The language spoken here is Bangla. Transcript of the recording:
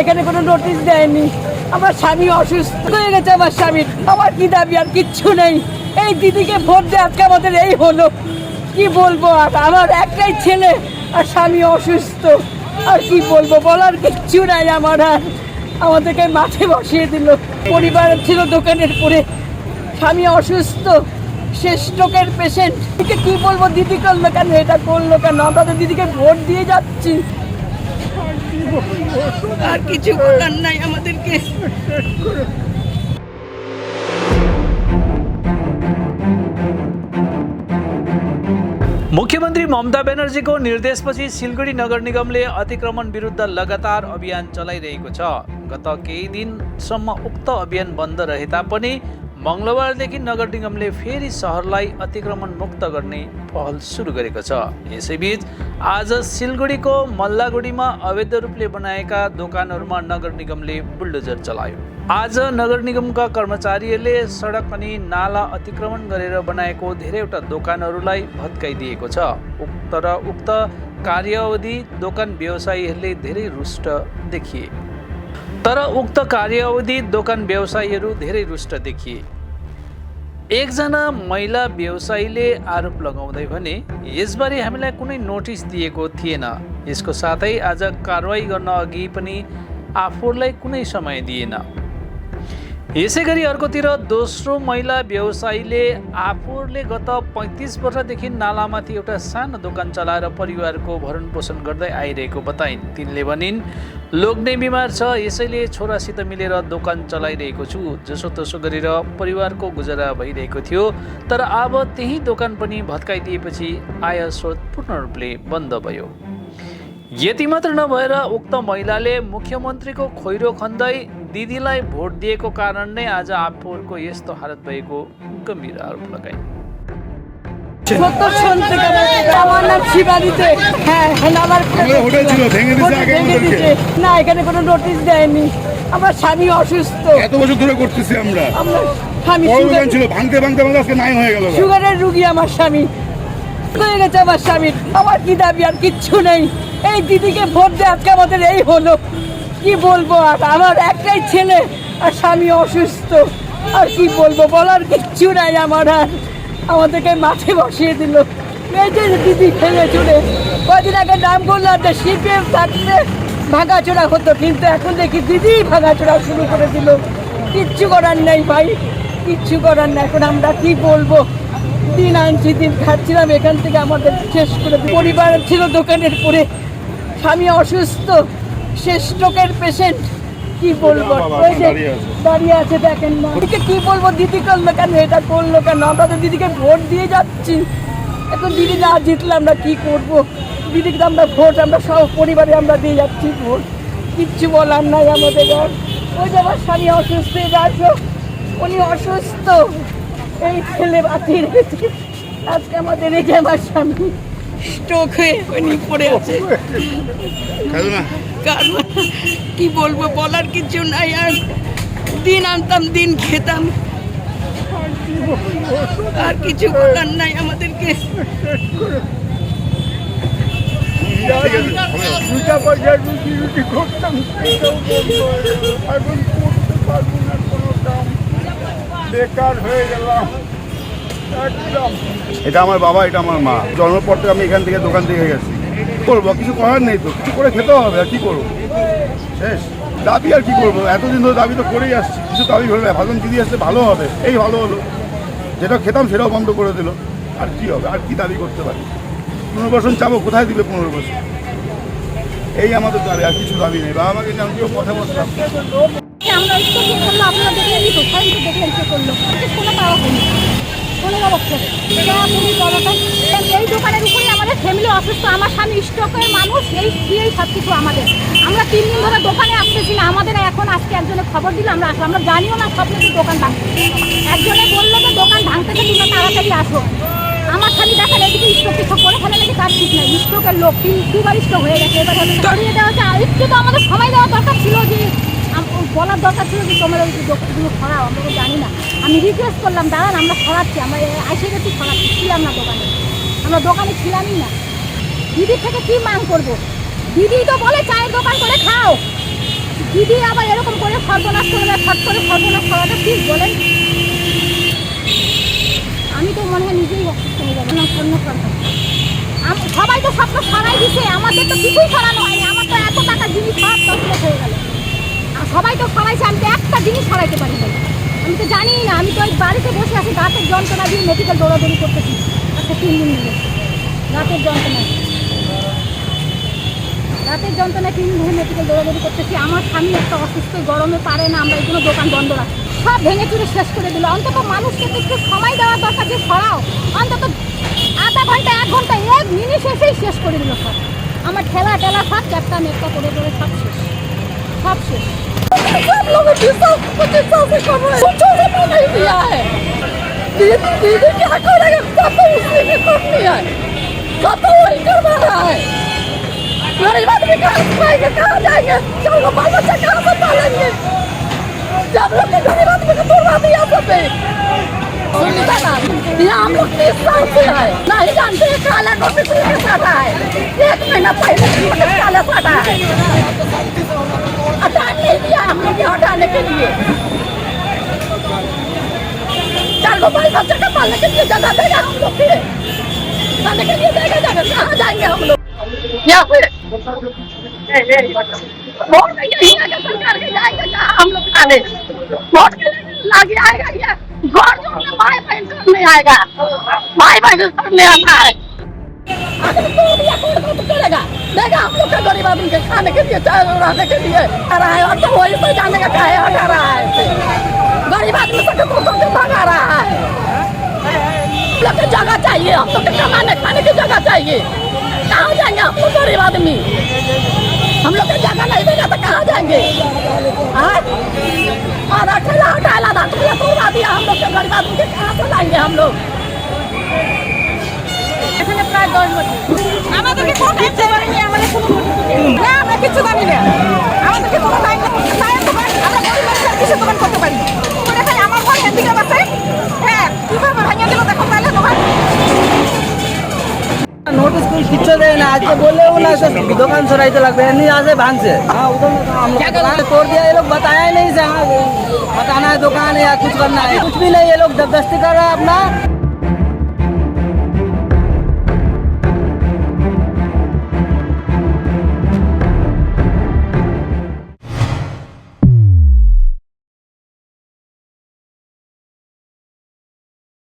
এখানে কোনো নোটিশ দেয়নি। আমার স্বামী অসুস্থ হয়ে গেছে, আমার স্বামীর। আমার কি দাবি? আর কিচ্ছু নেই। এই দিদিকে ভোট দিয়ে আজকে আমাদের এই হলো। কি বলবো? আর আমার একটাই ছেলে আর স্বামী অসুস্থ। আর কি বলবো? বলার কিচ্ছু নাই আমার। আর আমাদেরকে মাঠে বসিয়ে দিল। পরিবার ছিল দোকানের পরে, স্বামী অসুস্থ, শেষ স্ট্রোকের পেশেন্ট। কি বলবো? দিদি করলো কেন, এটা করলো কেন? আমরা তো দিদিকে ভোট দিয়ে যাচ্ছি। আর কিছু বলার নাই আমাদেরকে। मुख्यमन्त्री ममता ब्यानर्जीको निर्देशपछि सिलगढी नगर निगमले अतिक्रमण विरुद्ध लगातार अभियान चलाइरहेको छ। गत केही दिनसम्म उक्त अभियान बन्द रहे तापनि मङ्गलबारदेखि नगर निगमले फेरि सहरलाई अतिक्रमण मुक्त गर्ने पहल सुरु गरेको छ। यसैबीच आज सिलगढीको मल्लागुडीमा अवैध रूपले बनाएका दोकानहरूमा नगर निगमले बुल्डोजर चलायो। आज नगर निगमका कर्मचारीहरूले सडक अनि नाला अतिक्रमण गरेर बनाएको धेरैवटा दोकानहरूलाई भत्काइदिएको छ। उक्त कार्यावधि दोकान व्यवसायीहरूले धेरै रुष्ट देखिए। एकजना महिला व्यवसायीले आरोप लगाउँदै भने यसबारे हामीलाई कुनै नोटिस दिएको थिएन। यसको साथै आज कारवाही गर्न अघि पनि आफूलाई कुनै समय दिएन। यसैगरी अर्कोतिर दोस्रो महिला व्यवसायीले आफूले गत 35 वर्षदेखि नालामाथि एउटा सानो दोकान चलाएर परिवारको भरण पोषण गर्दै आइरहेको बताइन्। तिनले भनिन्, लोग्ने बिमार छ, यसैले छोरासित मिलेर दोकान चलाइरहेको छु। जसोतसो गरेर परिवारको गुजारा भइरहेको थियो। तर अब त्यही दोकान पनि भत्काइदिएपछि आय स्रोत पूर्ण रूपले बन्द भयो। यति मात्र नभएर उक्त महिलाले मुख्यमन्त्रीको खोइरो खन्दै दिदीलाई भोट दिएको कारण नै आज आफूहरूको यस्तो हालत भएको गम्भीर आरोप लगाइन्। আমার নাম শিবানীতে। হ্যাঁ, না, এখানে কোনো নোটিশ দেয়নি। আমার স্বামী অসুস্থ। এত বছর ধরে করতেছি আমরা। স্বামী ছিল ভাঙতে ভাঙতে আমাদের আজকে নাই হয়ে গেল। সুগারের রুগী আমার স্বামী হয়ে গেছে, আমার স্বামীর। আমার কি দাবি? আর কিচ্ছু নেই। এই দিদিকে ভোট দিয়ে আজকে আমাদের এই হলো। কি বলবো? আর আমার একটাই ছেলে আর স্বামী অসুস্থ। আর কি বলবো? বলার কিচ্ছু নাই আমার। আর আমাদেরকে মাঠে বসিয়ে দিল। এই যে দিদি ভেঙে চুড়ে কদিন আগে নাম করলাম যে সিপিএম থাকলে ভাঙাচোরা হতো, কিন্তু এখন দেখি দিদি ভাঙাচোরা শুরু করে দিল। কিচ্ছু করার নেই ভাই, কিচ্ছু করার নেই। এখন আমরা কি বলবো? দিন আনছি, দিন খাচ্ছিলাম, এখান থেকে আমাদের শেষ করে দিল। পরিবার ছিল দোকানের পরে, স্বামী অসুস্থ, শেষ স্ট্রোকের পেশেন্ট। কি বলবো? ওই যে দাঁড়িয়ে আছে, দেখেন না। কি বলবো? দিদি করলো কেন, এটা করলো কেন? আমরা তো দিদিকে ভোট দিয়ে যাচ্ছি। এখন দিদি না জিতলে আমরা কি করব? দিদিকে আমরা ভোট, আমরা সব পরিবারে আমরা দিয়ে যাচ্ছি ভোট। কিচ্ছু বলার নাই আমাদের। আর ওই যে আমার স্বামী অসুস্থ, যাচ্ছ, উনি অসুস্থ, এই ছেলে বাঁচিয়ে রেখেছে। আজকে আমাদের এই যে আমার স্বামী স্ট্রোক হয়ে উনি পড়ে আছে। কি বলবো? বলার কিছু নাই। আর দিন আনতাম, দিন খেতাম, আর কিছু বলার নাই আমাদেরকে। বেকার হয়ে গেলাম একদম। এটা আমার বাবা, এটা আমার মা। জন্মের পর থেকে আমি এখান থেকে দোকান থেকে গেছি। করবো কিছু করার নেই, তো কিছু করে খেতে হবে। আর কি করবো? শেষ দাবি। আর কি করবো? এতদিন ধরে দাবি তো করেই আসছি। কিছু দাবি হলে ভাবলাম দিদি আসলে ভালো হবে। এই ভালো হলো, যেটা খেতাম সেটাও বন্ধ করে দিল। আর কি হবে? আর কি দাবি করতে পারি? পুনর্বাসন চাবো, কোথায় দিবে পুনর্বাসন? এই আমাদের দাবি, আর কিছু দাবি নেই। বাবা মাকে আমি কেউ কথা বলতাম। আমরা একটু কি করলো, আপনারা দেখলেনই তো, সবাই তো দেখলেন কে করলো। কোনো পাওয়া হয়নি, কোনো ব্যবস্থা নেই। এই দোকানের উপরেই আমাদের ফ্যামিলি অসুস্থ। আমার স্বামী স্ট্রোকের মানুষ, এই দিয়েই সব কিছু আমাদের। আমরা 3 দিন ধরে দোকানে আসতেছি না। আমাদের এখন আজকে একজনে খবর দিল, আমরা আসলাম। আমরা জানিও না স্বপ্নে কি দোকান ভাঙছে। একজনে বললো যে দোকান ভাঙতেছে, তুমি তাড়াতাড়ি আসো। আমার স্বামী দেখেন এদিকে স্ট্রোক কিছু করে ফেলে নাকি তার ঠিক নাই। স্ট্রোকের লোক 2বার স্ট্রোক হয়ে গেছে। এবার হলে সরিয়ে দেওয়া হচ্ছে। একটু তো আমাদের সময় দেওয়া দরকার ছিল, যে বলার দরকার ছিল যে তোমরা ওই দোকানগুলো সরাও। আমরা তো জানি না। আমি রিকোয়েস্ট করলাম, দাঁড়ান আমরা সরাচ্ছি, আমরা এসে গেছি, সরাচ্ছি। ছিলাম না দোকানে, আমরা দোকানে ছিলামই না। দিদির থেকে কি মান করবো? দিদি তো বলে চায়ের দোকান করে খাও, দিদি আবার এরকম করে সর্বনাশ করবে, ফট করে সর্বনাশ করাটা ঠিক বলেন? আমি তো মনে হয় নিজেই অসুস্থ হয়ে যাবো। সবাই তো স্বপ্ন সরাই দিছে, আমাদের তো কিছুই সরানো হয়নি। আমার তো এত টাকার জিনিস সব তছনছ হয়ে গেল। আর সবাই তো সরাইছে, আমি তো একটা জিনিস সরাইতে পারি না। আমি তো জানি না, আমি তো ওই বাড়িতে বসে আছি, দাঁতের যন্ত্রণা দিয়ে মেডিকেল দৌড়াদৌড়ি করতেছি। আচ্ছা 3 দিন ধরে দাঁতের যন্ত্রণা, রাতের যন্ত্রণা 3 দিন ধরে মেডিকেল দৌড়াদৌড়ি করতেছি। আমার স্বামী একটা অসুস্থ, গরমে পারে না, আমরা এগুলো দোকান বন্ধ রাখি, সব ভেঙে চুরে শেষ করে দিল। অন্তত মানুষকে একটু সময় দেওয়ার দরকার, যে সরাও অন্তত আধা ঘন্টা 1 ঘন্টা 1 মিনিট এসেই শেষ করে দিল সব। আমার ঠেলা টেলা সব চ্যাপটা মেপটা করে করে সব শেষ, সব শেষ। सब लोगों की सब कुछ से कर रहे हैं, कुछ भी नहीं दिया है। दीदी क्या करेगा, सब तो उसी में करनी है, सब तो वही करवा रहा है। गरीब आदमी कहाँ खाएंगे, कहाँ जाएंगे, चलो बाल बच्चा कहाँ से पालेंगे? जब लोग के गरीब आदमी को तोड़वा दिया सबने। सुनता ना, ये हम लोग 30 साल से है, नहीं जानते काला नोटिस लेके साटा है, 1 महीना पहले काला साटा है, हटा नहीं दिया हम लोग हटाने के लिए। 4 को बाल बच्चा का पालने के लिए जगह देगा हम लोग के, खाने के लिए देगा जगह, कहाँ जाएंगे हम लोग? या फिर वोट नहीं आएगा सरकार के, जाएगा कहाँ हम लोग खाने? वोट के लगे आएगा क्या? घर जो भाई बहन करने आएगा, भाई बहन करने आता है। अगर तो दिया कौन करेगा, देगा हम लोग के गरीब आदमी के खाने के लिए, चाय रहने के लिए आ रहा है। और तो वही तो जाने का काहे हटा रहा है, गरीब आदमी से तो भगा रहा है। हम लोग की जगह चाहिए, हम लोग के कमाने खाने की जगह चाहिए, कहाँ जाएंगे हम लोग गरीब आदमी? हम लोग की जगह नहीं देगा तो कहाँ जाएंगे? और अकेला हटाला तोड़वा दिया हम लोग के गरीब आदमी के, कहाँ से लाएंगे हम लोग? এখানে প্রায় 10 বছর আমাদেরকে কোনো টাইম দেয়নি, আমাদের কোনো নোটিস না, আমরা কিছু জানি না, আমাদেরকে কোনো টাইম চায়ের দোকান, আমরা গরিব মানুষ কিছু দোকান করতে পারি না। করে খাই আমার ঘর হ্যান্ডিক্যাপ আছে, হ্যাঁ কিভাবে ভাঙিয়ে দিল দেখো তাহলে দোকান। নোটিস कोई किच्छु देय ना, आज के बोले हो ना सब दुकान सराइते लगते हैं, नहीं आज भांग से। हाँ उधर में तो हम लोग दुकान तोड़ दिया, ये लोग बताया ही नहीं से हाँ बताना है दुकान या कुछ करना है, कुछ भी नहीं, ये लोग जबरदस्ती कर रहा है अपना।